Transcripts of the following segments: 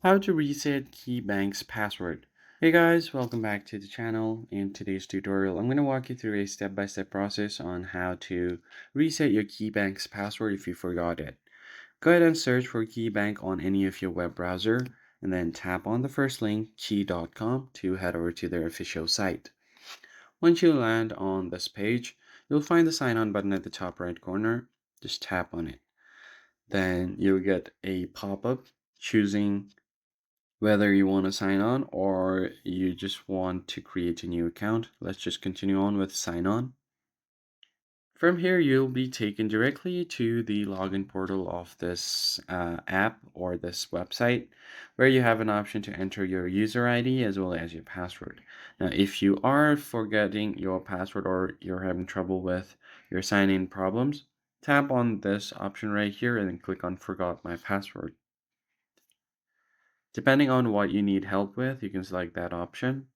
How to reset KeyBank's password. Hey guys, welcome back to the channel. In today's tutorial, I'm going to walk you through a step-by-step process on how to reset your KeyBank's password if you forgot it. Go ahead and search for KeyBank on any of your web browser and then tap on the first link, key.com, to head over to their official site. Once you land on this page, you'll find the sign on button at the top right corner. Just tap on it. Then you'll get a pop-up choosing whether you want to sign on or you just want to create a new account. Let's just continue on with sign on. From here, you'll be taken directly to the login portal of this app or this website where you have an option to enter your user ID as well as your password. Now, if you are forgetting your password or you're having trouble with your sign-in problems, tap on this option right here and then click on Forgot My Password. Depending on what you need help with, you can select that option.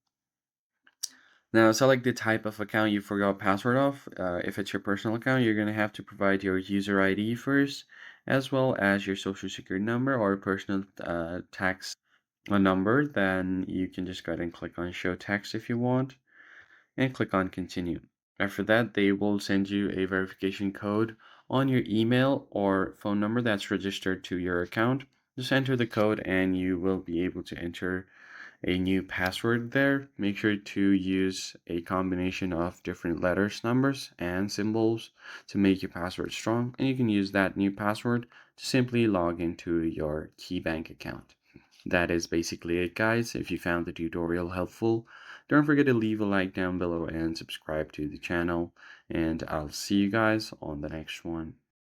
Now, select the type of account you forgot password of. If it's your personal account, you're going to have to provide your user ID first, as well as your social security number or personal tax number. Then you can just go ahead and click on show text if you want, and click on continue. After that, they will send you a verification code on your email or phone number that's registered to your account. Just enter the code and you will be able to enter a new password there. Make sure to use a combination of different letters, numbers, and symbols to make your password strong. And you can use that new password to simply log into your KeyBank account. That is basically it, guys. If you found the tutorial helpful, don't forget to leave a like down below and subscribe to the channel. And I'll see you guys on the next one.